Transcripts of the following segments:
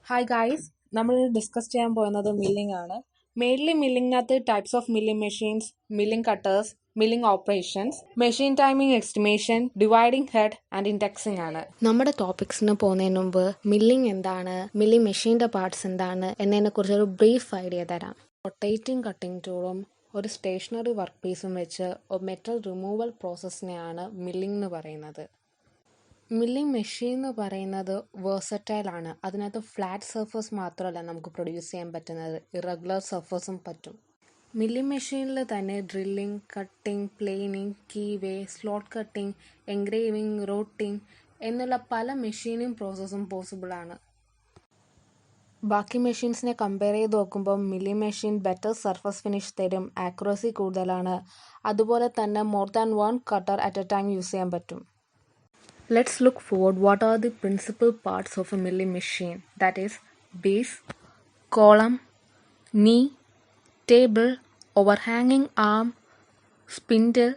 Hi guys, നമ്മൾ discuss ചെയ്യാൻ പോകുന്നത് മില്ലിംഗ് ആണ്. മെയിൻലി മില്ലിംഗിനകത്ത് types of milling machines, milling cutters, milling operations, machine timing estimation, dividing head and indexing ആണ്. നമ്മുടെ ടോപ്പിക്സിന് പോകുന്നതിന് മുമ്പ് മില്ലിംഗ് എന്താണ്, മില്ലിംഗ് മെഷീൻ്റെ പാർട്സ് എന്താണ് എന്നതിനെ കുറിച്ചൊരു ബ്രീഫ് ഐഡിയ തരാം. റൊട്ടേറ്റിംഗ് കട്ടിംഗ് ടൂളും ഒരു സ്റ്റേഷനറി വർക്ക് പീസും വെച്ച് ഒരു മെറ്റൽ റിമൂവൽ പ്രോസസ്സിനെയാണ് മില്ലിംഗ് എന്ന് പറയുന്നത്. മില്ലിംഗ് മെഷീൻ എന്ന് പറയുന്നത് വേഴ്സറ്റൈൽ ആണ്. അതിനകത്ത് ഫ്ലാറ്റ് സർഫസ് മാത്രമല്ല നമുക്ക് പ്രൊഡ്യൂസ് ചെയ്യാൻ പറ്റുന്നത്, ഇറഗുലർ സർഫസും പറ്റും. മില്ലിംഗ് മെഷീനിൽ തന്നെ drilling, cutting, planing, keyway, slot cutting, engraving, routing എന്നുള്ള പല മെഷീനിങ് പ്രോസസ്സും പോസിബിൾ ആണ്. ബാക്കി മെഷീൻസിനെ കമ്പയർ ചെയ്ത് നോക്കുമ്പോൾ milling machine better surface finish തരും, ആക്യുറസി കൂടുതലാണ്. അതുപോലെ തന്നെ more than one cutter at A time use ചെയ്യാൻ പറ്റും. Let's look forward what are the principal parts of a milling machine, that is base, column, knee, table, overhanging arm, spindle,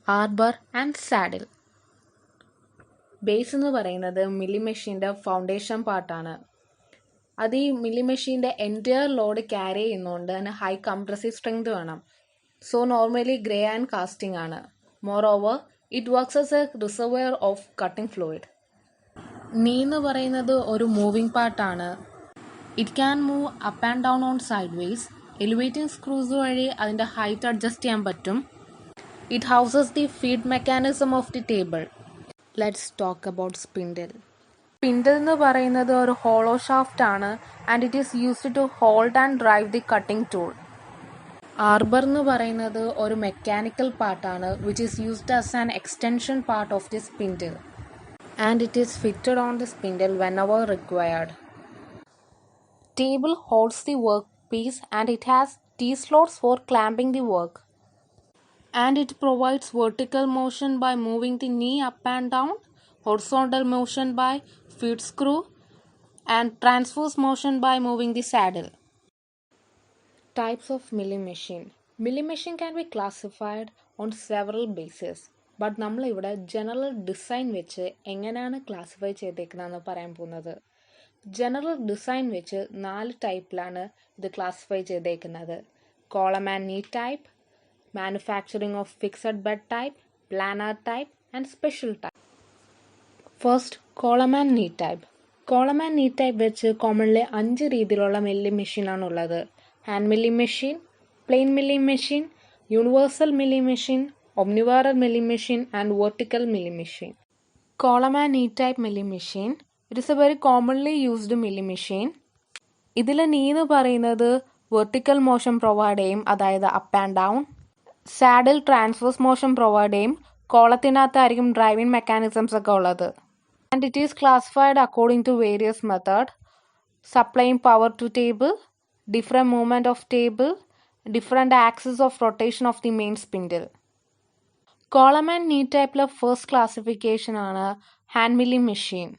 arbor and saddle. Base എന്ന് പറയുന്നത് milling മെഷീൻ്റെ foundation പാർട്ടാണ്. അത് ഈ milling മെഷീൻ്റെ entire load carry ചെയ്യുന്നതുകൊണ്ട് തന്നെ high compressive strength വേണം. So normally grey and casting ആണ്. Moreover it works as a reservoir of cutting fluid. Knee എന്ന് പറയുന്നത് ഒരു മൂവിംഗ് പാർട്ടാണ്. It can move up and down on side ways. Elevating screws വഴി അതിൻ്റെ height adjust ചെയ്യാൻ പറ്റും. It houses the feed mechanism of the table. Let's talk about spindle. Spindle എന്ന് പറയുന്നത് ഒരു ഹോളോ ഷാഫ്റ്റ് ആണ് and it is used to hold and drive the cutting tool. Arbor എന്ന് പറയുന്നത് ഒരു മെക്കാനിക്കൽ പാർട്ടാണ് which is used as an extension part of the spindle and it is fitted on the spindle whenever required. Table holds the work piece and it has T-slots for clamping the work. And it provides vertical motion by moving the knee up and down, horizontal motion by feed screw, and transverse motion by moving the saddle. Types of milling machine. Milling machine can be classified on several bases. But നമ്മളിവിടെ general design വെച്ച് എങ്ങനെയാണ് classify ചെയ്തേക്കുന്നതെന്ന് പറയാൻ പോകുന്നത്. General design വെച്ച് 4 ടൈപ്പിലാണ് ഇത് classify ചെയ്തേക്കുന്നത്. Column and knee type, manufacturing of fixed bed type, planer type and special type. First column and knee type. Column and knee type വെച്ച് commonly 5 രീതിയിലുള്ള മില്ലിംഗ് മെഷീനാണുള്ളത്. Hand milling machine, plain milling machine, universal milling machine, omnivorous milling machine and vertical milling machine. Column and knee type milling machine. It is a very commonly used milling machine. ഇതിൽ നീ എന്ന് പറയുന്നത് vertical motion provide ചെയ്യും, അതായത് up and down. Saddle transverse motion provide ചെയ്യും. കോളത്തിനകത്തായിരിക്കും driving mechanisms ഒക്കെ ഉള്ളത്. And it is classified according to various method. Supplying power to table, different movement of table, different axis of rotation of the main spindle. Column and knee ടൈപ്പിലെ first classification ആണ് hand milling machine.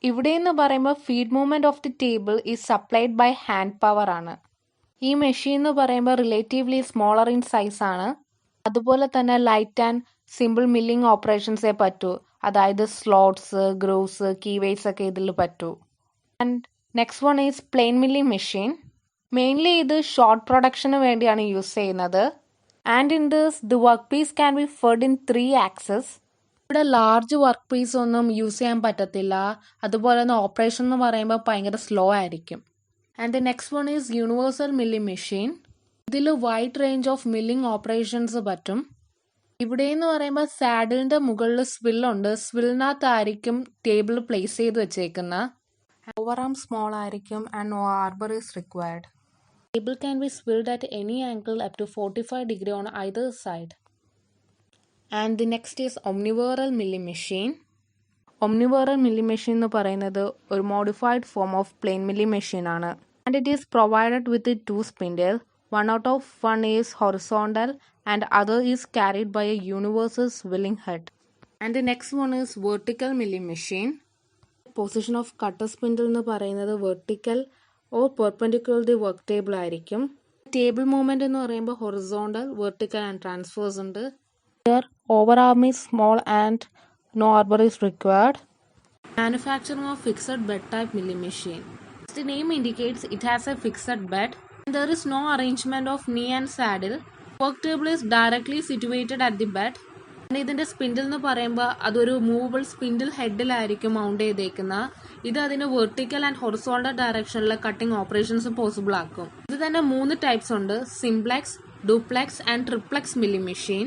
ഇവിടെ എന്ന് പറയുമ്പോൾ feed movement of the table is supplied by hand power ആണ്. ഈ machine എന്ന് പറയുമ്പോൾ relatively smaller in size ആണ്. അതുപോലെ തന്നെ ലൈറ്റ് ആൻഡ് സിമ്പിൾ മില്ലിംഗ് ഓപ്പറേഷൻസേ പറ്റൂ, അതായത് സ്ലോട്ട്സ്, ഗ്രൂവ്സ്, കീവേസ് ഒക്കെ ഇതിൽ പറ്റൂ. And next one is plain milling machine. Mainly ഇത് ഷോർട്ട് പ്രൊഡക്ഷന് വേണ്ടിയാണ് യൂസ് ചെയ്യുന്നത്. And in this the work piece can be fed in 3 axes. ഇവിടെ ലാർജ് വർക്ക് പീസ് ഒന്നും യൂസ് ചെയ്യാൻ പറ്റത്തില്ല. അതുപോലെ തന്നെ ഓപ്പറേഷൻ എന്ന് പറയുമ്പോൾ ഭയങ്കര സ്ലോ ആയിരിക്കും. And the next one is universal milling machine. ഇതിൽ wide range of milling operations പറ്റും. ഇവിടെ എന്ന് പറയുമ്പോൾ സാഡിലിൻ്റെ മുകളിൽ സ്വില്ലുണ്ട്. സ്വില്ലിനകത്തായിരിക്കും ടേബിൾ പ്ലേസ് ചെയ്ത് വെച്ചേക്കുന്നത്. ഓവർ ആം സ്മോൾ ആയിരിക്കും and no arbor is required. Table can be swilled at any angle up to 45 degrees on either side. And the next is omnivorous milling machine. Omnivorous milling machine എന്ന് പറയുന്നത് ഒരു modified form of plain milling machine ആണ്. And it is provided with the 2 spindles. One is horizontal and other is carried by a universal swilling head. And the next one is vertical milling machine. Position of cutter spindle എന്ന് പറയുന്നത് vertical or perpendicular the work table ആയിരിക്കും. Table movement എന്ന് പറയുമ്പോൾ horizontal, vertical and transverse ഉണ്ട്. Here overarm is small and no arbor is required. Manufacturing of fixed bed type milling machine. The name indicates it has a fixed bed. There is no arrangement of knee and saddle. Work table is directly situated at the bed. ഇതിൻ്റെ spindle എന്ന് പറയുമ്പോൾ അതൊരു movable spindle ഹെഡിലായിരിക്കും mount ചെയ്തേക്കുന്നത്. ഇത് അതിന് vertical and horizontal ഡയറക്ഷനിൽ cutting operations possible ആക്കും. ഇത് തന്നെ 3 ടൈപ്സ് ഉണ്ട്: simplex, duplex and triplex milling machine.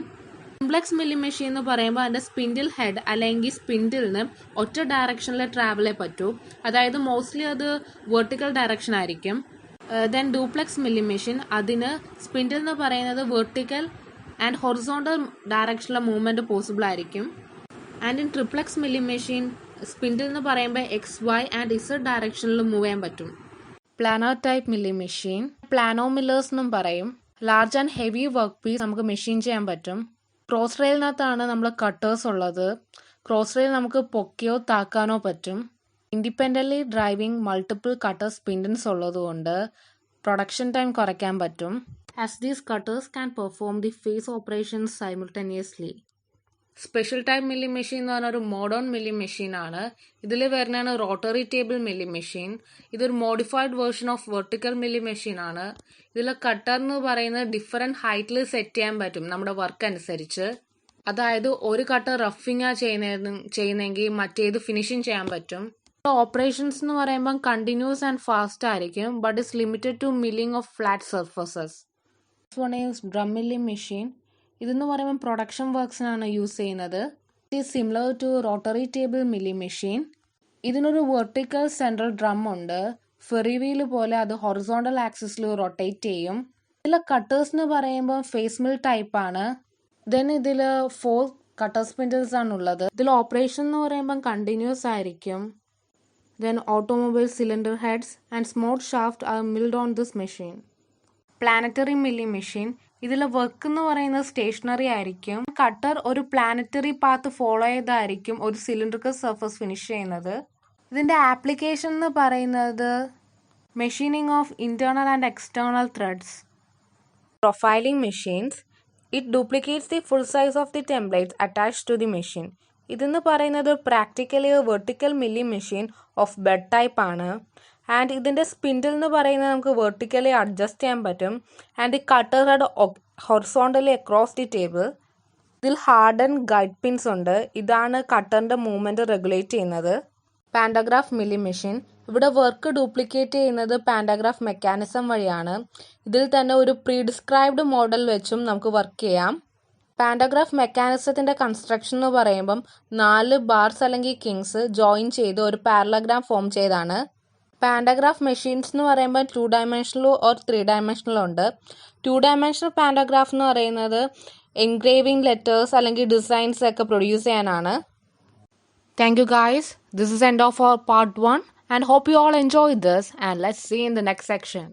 Simplex milling machine എന്ന് പറയുമ്പോൾ അതിൻ്റെ സ്പിൻഡിൽ ഹെഡ് അല്ലെങ്കിൽ സ്പിൻഡിലിന് ഒറ്റ ഡയറക്ഷനിൽ ട്രാവലേ പറ്റൂ. അതായത് മോസ്റ്റ്ലി അത് വെർട്ടിക്കൽ ഡയറക്ഷൻ ആയിരിക്കും. ദെൻ ഡ്യൂപ്ലെക്സ് മില്ലിംഗ് മെഷീൻ, അതിന് സ്പിൻഡിൽ എന്ന് പറയുന്നത് വെർട്ടിക്കൽ ആൻഡ് ഹൊറിസോണ്ടൽ ഡയറക്ഷനിലെ മൂവ്മെൻറ്റ് പോസിബിൾ ആയിരിക്കും. And in triplex milling machine spindle എന്ന് പറയുമ്പോൾ XY ആൻഡ് Z ഡയറക്ഷനിൽ മൂവ് ചെയ്യാൻ പറ്റും. Planer type milling machine, plano millers എന്നും പറയും. Large and heavy work piece നമുക്ക് മെഷീൻ ചെയ്യാൻ പറ്റും. ക്രോസ് റെയിലിനകത്താണ് നമ്മൾ കട്ടേഴ്സ് ഉള്ളത്. ക്രോസ് റെയിൽ നമുക്ക് പൊക്കിയോ താക്കാനോ പറ്റും. Independently driving multiple cutter spindles ഉള്ളതുകൊണ്ട് പ്രൊഡക്ഷൻ ടൈം കുറയ്ക്കാൻ പറ്റും. As these cutters can perform the phase operations simultaneously. Special type milling machine എന്ന് പറഞ്ഞാൽ ഒരു മോഡേൺ മില്ലിംഗ് മെഷീനാണ്. ഇതിൽ വരുന്നതാണ് റോട്ടറി ടേബിൾ മില്ലിംഗ് മെഷീൻ. ഇതൊരു modified version of vertical milling മെഷീനാണ്. ഇതിൽ കട്ടർ എന്ന് പറയുന്നത് ഡിഫറെൻറ്റ് ഹൈറ്റിൽ സെറ്റ് ചെയ്യാൻ പറ്റും നമ്മുടെ വർക്ക് അനുസരിച്ച്. അതായത് ഒരു കട്ടർ റഫിങ്ങാ ചെയ്യുന്നെങ്കിൽ മറ്റേത് ഫിനിഷിങ് ചെയ്യാൻ പറ്റും. ഓപ്പറേഷൻസ് എന്ന് പറയുമ്പോൾ കണ്ടിന്യൂസ് ആൻഡ് ഫാസ്റ്റ് ആയിരിക്കും, but is limited to milling of flat surfaces. One is drum milling machine. ഇതെന്ന് പറയുമ്പോൾ പ്രൊഡക്ഷൻ വർക്ക്സിനാണ് യൂസ് ചെയ്യുന്നത്. It is similar to rotary table milling machine. ഇതിനൊരു വെർട്ടിക്കൽ സെൻട്രൽ ഡ്രം ഉണ്ട്. ഫെറി വീല് പോലെ അത് horizontal ആക്സിസിൽ റൊട്ടേറ്റ് ചെയ്യും. ഇതിലെ കട്ടേഴ്സ് എന്ന് പറയുമ്പോൾ ഫേസ് മിൽ ടൈപ്പാണ്. ദെൻ ഇതിൽ 4 കട്ടർ സ്പിൻഡിൽസ് ആണുള്ളത്. ഇതിൽ ഓപ്പറേഷൻ എന്ന് പറയുമ്പോൾ കണ്ടിന്യൂസ് ആയിരിക്കും. Then automobile cylinder heads and small shaft are milled on this machine. Planetary milling machine, ഇതിലെ വർക്ക് എന്ന് പറയുന്നത് സ്റ്റേഷനറി ആയിരിക്കും. കട്ടർ ഒരു പ്ലാനറ്ററി പാത്ത് ഫോളോ ചെയ്തായിരിക്കും ഒരു സിലിണ്ടറിക്കൽ സർഫസ് ഫിനിഷ് ചെയ്യുന്നത്. ഇതിൻ്റെ ആപ്ലിക്കേഷൻ എന്ന് പറയുന്നത് machining of internal and external threads. Profiling machines, it duplicates the full size of the templates attached to the machine. ഇതെന്ന് പറയുന്നത് practically vertical milling machine of bed type ആണ്. And ഇതിൻ്റെ spindle എന്ന് പറയുന്നത് നമുക്ക് വെർട്ടിക്കലി അഡ്ജസ്റ്റ് ചെയ്യാൻ പറ്റും. And the cutter head horizontally across the table. ഇതിൽ ഹാർഡൻ ഗൈഡ് പിൻസ് ഉണ്ട്. ഇതാണ് കട്ടറിൻ്റെ മൂവ്മെൻറ്റ് റെഗുലേറ്റ് ചെയ്യുന്നത്. പാൻഡഗ്രാഫ് മില്ലിംഗ് മെഷീൻ, ഇവിടെ വർക്ക് ഡ്യൂപ്ലിക്കേറ്റ് ചെയ്യുന്നത് പാൻഡഗ്രാഫ് മെക്കാനിസം വഴിയാണ്. ഇതിൽ തന്നെ ഒരു പ്രീഡിസ്ക്രൈബ്ഡ് മോഡൽ വെച്ചും നമുക്ക് വർക്ക് ചെയ്യാം. പാൻഡഗ്രാഫ് മെക്കാനിസത്തിൻ്റെ കൺസ്ട്രക്ഷൻ എന്ന് പറയുമ്പം 4 ബാർസ് അല്ലെങ്കിൽ കിങ്സ് ജോയിൻ ചെയ്ത് ഒരു പാരലഗ്രാം ഫോം ചെയ്താണ്. പാൻഡഗ്രാഫ് മെഷീൻസ് എന്ന് പറയുമ്പോൾ 2 ഡയമെൻഷനലും ഓർ 3 ഡയമെൻഷനലും ഉണ്ട്. 2 ഡയമെൻഷണൽ പാൻഡഗ്രാഫ് എന്ന് പറയുന്നത് എൻഗ്രേവിംഗ് ലെറ്റേഴ്സ് അല്ലെങ്കിൽ ഡിസൈൻസ് ഒക്കെ പ്രൊഡ്യൂസ് ചെയ്യാനാണ്. Thank you guys. This is end of our part 1 and hope you all enjoyed this, and let's see in the next section.